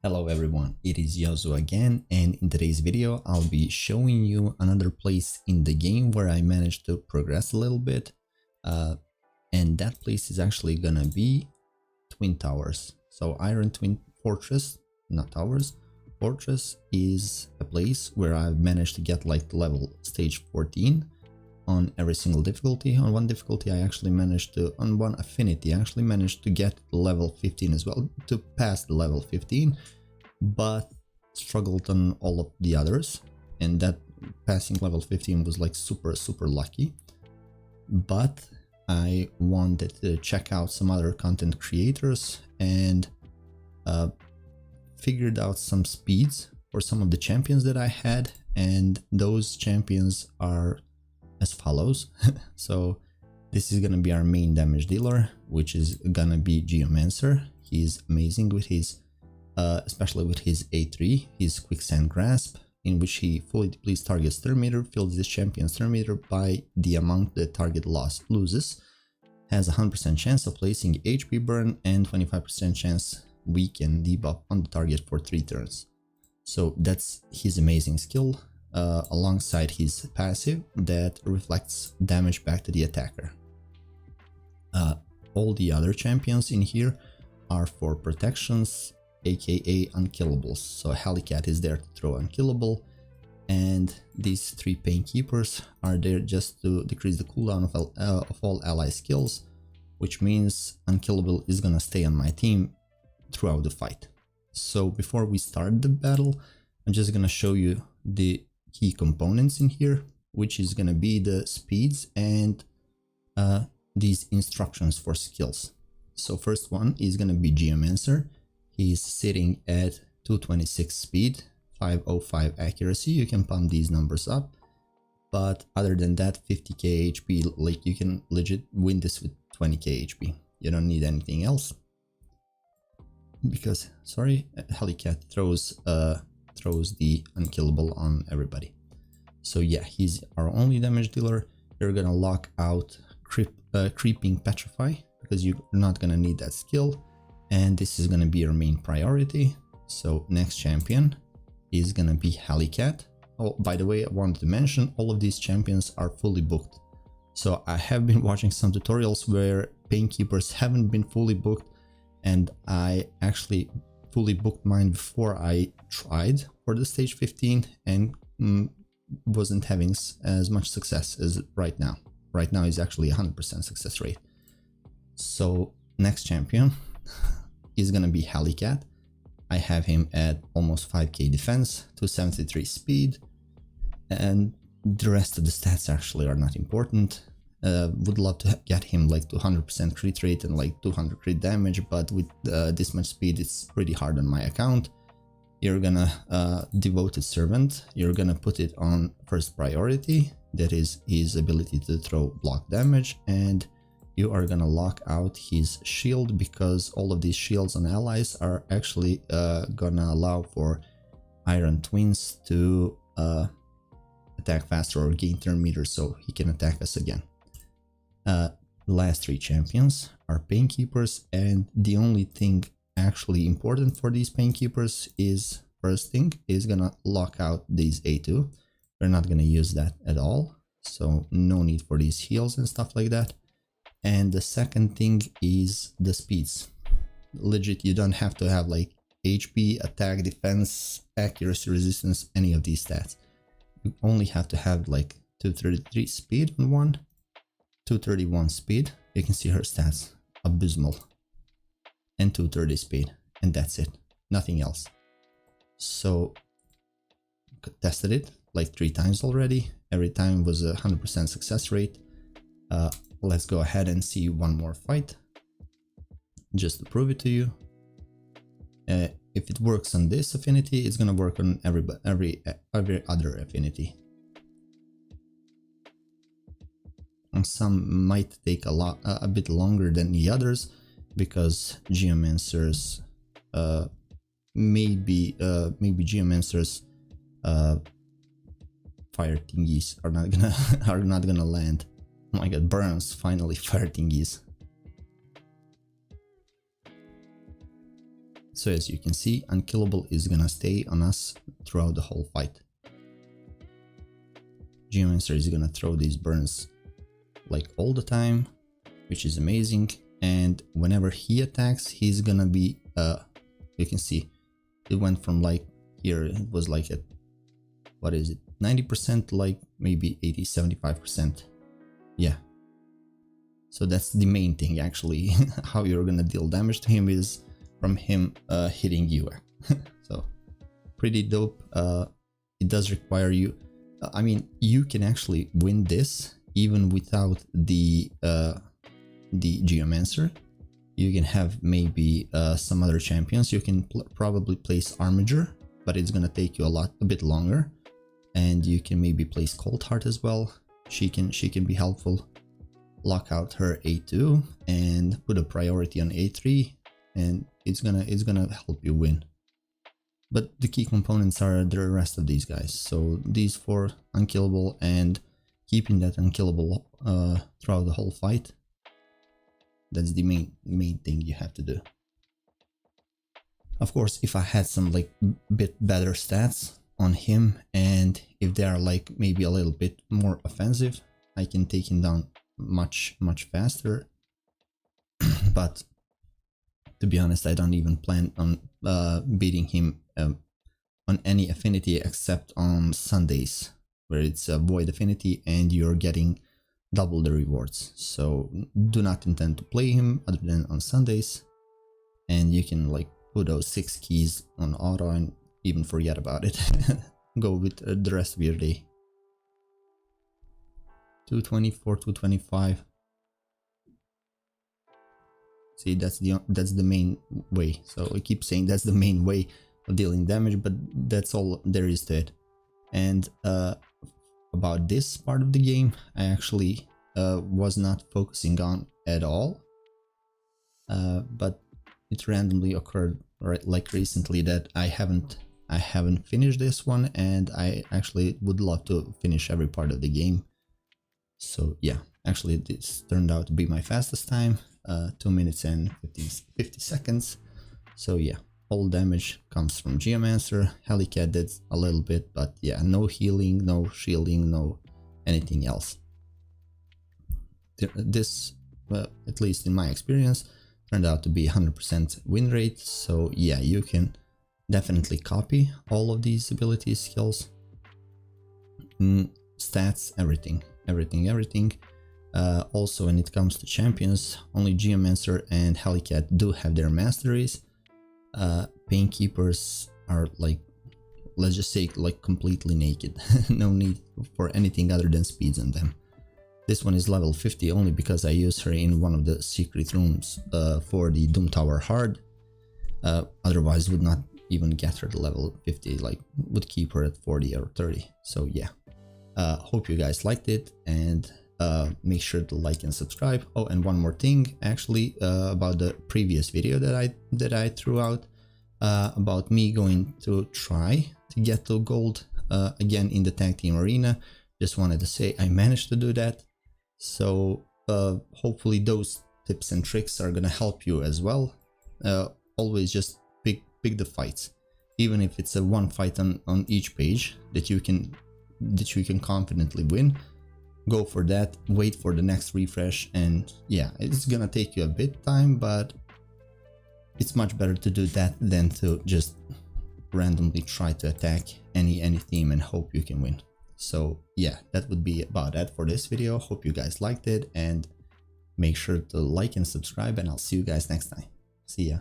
Hello everyone, it is Yozu again, and in today's video I'll be showing you another place in the game where I managed to progress a little bit, and that place is actually gonna be Twin Towers. So Iron Twin Fortress, not towers, Fortress is a place where I've managed to get like level stage 14 on every single difficulty. On one difficulty I actually managed to, on one affinity I actually managed to get level 15 as well, to pass the level 15, but struggled on all of the others, and that passing level 15 was like super lucky. But I wanted to check out some other content creators and figured out some speeds for some of the champions that I had, and those champions are as follows. So this is gonna be our main damage dealer, which is gonna be Geomancer. He's amazing with his especially with his A3, his Quicksand Grasp, in which he fully depletes target's turn meter, fills this champion's turn meter by the amount the target loses, has a 100% chance of placing HP burn and 25% chance weaken debuff on the target for 3 turns. So that's his amazing skill, alongside his passive that reflects damage back to the attacker. All the other champions in here are for protections, aka unkillables. So Helicat is there to throw unkillable, and these 3 Painkeepers are there just to decrease the cooldown of all ally skills, which means unkillable is gonna stay on my team throughout the fight. So before we start the battle, I'm just gonna show you the key components in here, which is gonna be the speeds and these instructions for skills. So first one is gonna be Geomancer. He's sitting at 226 speed, 505 accuracy. You can pump these numbers up, but other than that, 50k HP, like you can legit win this with 20k HP. You don't need anything else, because Helicat throws the unkillable on everybody. So yeah, he's our only damage dealer. You're gonna lock out Creeping Petrify, because you're not gonna need that skill, and this is gonna be your main priority. So next champion is gonna be Helicat. Oh, by the way, I wanted to mention all of these champions are fully booked. So I have been watching some tutorials where Painkeepers haven't been fully booked, and I actually fully booked mine before I tried for the stage 15 and wasn't having as much success as right now. Right now is actually 100% success rate. So next champion is gonna be Helicat. I have him at almost 5k defense, 273 speed, and the rest of the stats actually are not important. Would love to get him like 200% crit rate and like 200 crit damage, but with this much speed it's pretty hard on my account. You're gonna Devoted Servant, you're gonna put it on first priority, that is his ability to throw block damage, and you are gonna lock out his shield, because all of these shields on allies are actually gonna allow for Iron Twins to attack faster or gain turn meter, so he can attack us again. Last 3 champions are Painkeepers, and the only thing actually important for these Painkeepers is, first thing is gonna lock out these A2. We're not gonna use that at all, so no need for these heals and stuff like that. And the second thing is the speeds. Legit, you don't have to have like HP, attack, defense, accuracy, resistance, any of these stats. You only have to have like 233 speed on one, 231 speed. You can see her stats, abysmal, and 230 speed, and that's it, nothing else. So tested it like 3 times already. Every time was a 100% success rate. Let's go ahead and see one more fight just to prove it to you. If it works on this affinity, it's gonna work on every other affinity. And some might take a bit longer than the others, because Geomancers maybe Geomancers fire thingies are not gonna land. Oh my god, burns, finally, fire thingies. So as you can see, Unkillable is gonna stay on us throughout the whole fight. Geomancer is gonna throw these burns like all the time, which is amazing. And whenever he attacks, he's gonna be you can see it went from like here, it was like at, what is it, 90%, like maybe 80-75%. Yeah, so that's the main thing actually. How you're gonna deal damage to him is from him hitting you. So pretty dope. It does require you, I mean, you can actually win this even without the Geomancer. You can have maybe some other champions. You can probably place Armiger, but it's gonna take you a bit longer. And you can maybe place Cold Heart as well. She can be helpful. Lock out her A2 and put a priority on A3, and it's gonna help you win. But the key components are the rest of these guys. So these 4 unkillable, and keeping that unkillable throughout the whole fight. That's the main thing you have to do. Of course, if I had some like bit better stats on him, and if they are like maybe a little bit more offensive, I can take him down much faster. But to be honest, I don't even plan on beating him on any affinity except on Sundays, where it's a void affinity and you're getting double the rewards. So do not intend to play him other than on Sundays, and you can like put those 6 keys on auto and even forget about it. Go with the rest of your day. 224, 225. See, that's the main way. So I keep saying that's the main way of dealing damage, but that's all there is to it. And about this part of the game, I actually was not focusing on at all, but it randomly occurred right like recently that I haven't finished this one, and I actually would love to finish every part of the game. So yeah, actually this turned out to be my fastest time, 2 minutes and 50 seconds. So yeah, all damage comes from Geomancer. Helicat did a little bit, but yeah, no healing, no shielding, no anything else. This, at least in my experience, turned out to be 100% win rate. So yeah, you can definitely copy all of these abilities, skills, stats, everything. Also, when it comes to champions, only Geomancer and Helicat do have their masteries. Painkeepers are like, let's just say, like completely naked. No need for anything other than speeds on them. This one is level 50 only because I use her in one of the secret rooms for the Doom Tower hard. Otherwise would not even get her to level 50, like would keep her at 40 or 30. So yeah, hope you guys liked it, and make sure to like and subscribe. Oh, and one more thing actually, about the previous video that I threw out, about me going to try to get to gold again in the tag team arena. Just wanted to say I managed to do that. So hopefully those tips and tricks are gonna help you as well. Always just pick the fights, even if it's a one fight on each page that you can confidently win. Go for that, wait for the next refresh, and yeah, it's gonna take you a bit time, but it's much better to do that than to just randomly try to attack any theme and hope you can win. So yeah, that would be about that for this video. Hope you guys liked it, and make sure to like and subscribe, and I'll see you guys next time. See ya.